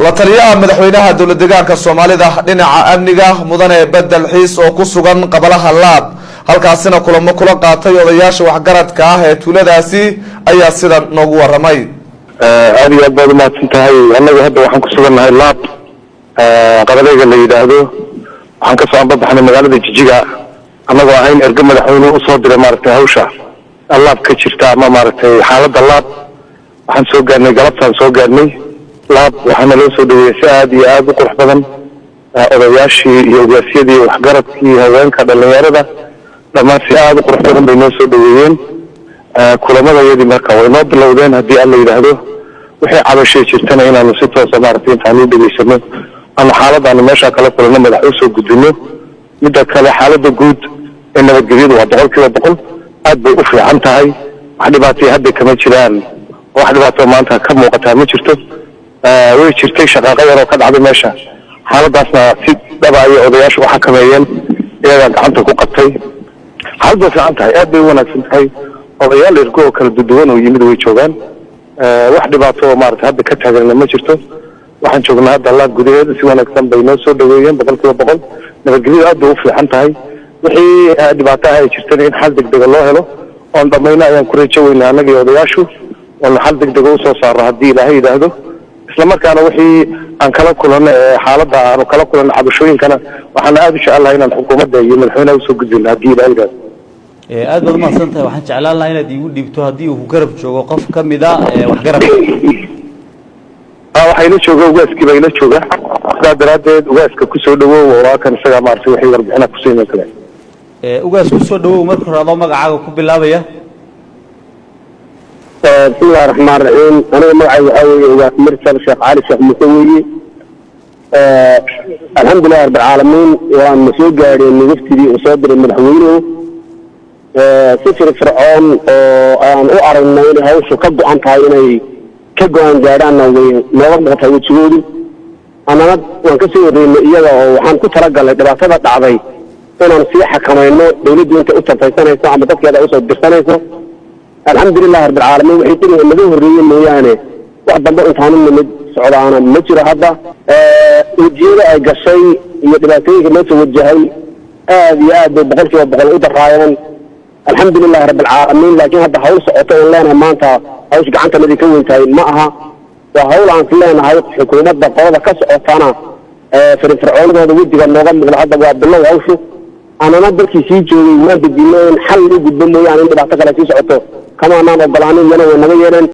la taliyaha madaxweynaha dowlad deegaanka Soomaalida dhinaca amniga mudane bedel xiis oo ku sugan qabalaha Laab halkaasina kulamo kula qaatay odayaasha waxgaradka ah ee tuuladaasi ayaa sida noogu waramay aad iyo aad ma tintahay anagu hadda waxaan ku suganahay Laab qabalayga la yiraahdo waxaan ka soo baxnay magaalada Jijiga anagu ahayn erga madaxweynuhu u soo diray maartay hawsha Laab ka jirta ama maartay xaaladda Laab waxaan soo gaarnay galabtaan soo gaarnay Laab waxaana loo soo dhaweeyay aad iyo aad u qurux badan odayaashii iyo ugaasiyadii waxgaradkii haweenka dhalinyarada dhammaan si aad u qurux badan bay noo soo dhaweeyeen kulamadayadii marka way noo bilowdeen haddii aan la yiraahdo wixii cabashay jirtana inaanu si toos ah maartay intaan u dhageysano ama xaaladdan meesha kala kulano madax u soo gudbino midda kale xaaladda guud ee nabadgelyadu waa 100% aad bay u fiican tahay wax dhibaato hadda kama jiraan wax dhibaato maanta ka muuqata ma jirto way jirtay shaqaaqo yar oo ka dhacday meesha xaaladaasna si dhabaaya odayaashu waxa kameeyeen iyaga gacanta ku qabtay xaaladdu fiican tahay aad bay wanaagsan tahay odayaal irgo kala duwan oo yimid way joogaan wax dhibaato maartay hadda ka taagan ma jirto waxaan joognaa hadda Laab gudaheeda si wanaagsan bay noo soo dhaweeyeen 100% nabadgelyadu aad bay u fiican tahay wixii dhibaato ay jirtay in xal degdeg loo helo oo dhamayna ayaan ku rajaynaynaa anaga odayaashu oo xal degdeg u soo saaro haddii Ilaahay yiraahdo isla markaana wixii aan kala kulano xaaladda aan kala kulano cabashooyinkana waxaan aad u jecelahay inaan xukuumadda iyo madaxweynaha soo gudbino haddii Ilaahay yiraahdo aad baad ma santahay waxaan jeclaan lahaa inaad igu dhibto haddii uu garab joogo qof kamida wax garab waxay la joogaa ugaaskii bay la joogaa sidaa daraadeed ugaaska ku soo dhawow waa kan isaga maartay wixii warbixina ku siinay kale ugaas ku soo dhawow marka hore adoo magacaaga ku bilaabaya bismillahir rahmaanir rahiim aniga magacayga waxa weeye ugaas Mirsal Sheekh Ali Sheekh Musawiyi alxamdulillaah rabbil caalamiin waan soo gaaray naftii oo soo diray madaxweynuhu si firfircoon oo aan u aragnay in hawshu ka go'an tahay inay ka go'an gaaraan way nooga muuqatay wajigoodu anana waan ka soo wareynay iyaga oo waxaan ku talagalay dhibaatada dhacday inaan si xakamayno dawladdu inta u tartaysanayso ama dadkeeda u soo dirsanayso alxamdulillaah rabbil caalamiin wixii tiri naga horeeyay mooyaane wax dambe intaan nimid socdaana ma jiro hadda wajiyada ay gashay iyo dhibaatooyinka loo soo wajahay aad iyo aad bay 100% u daraayeen alxamdulillaah rabbil caalamiin laakiin hadda hawl socoto oo leenahay maanta hawsh gacanta mid ka weyntahay ma aha waa hawl aan leenahay xukuumadda qolada ka socotana firfircoonadooda wajiga nooga muuqda hadda waa bilow hawshu anana dadkii sii joogay waan dejinay in xal u gudbo mooyaan in dhibaato kale sii socoto kama aanan ogolaanin yana way naga yeeleen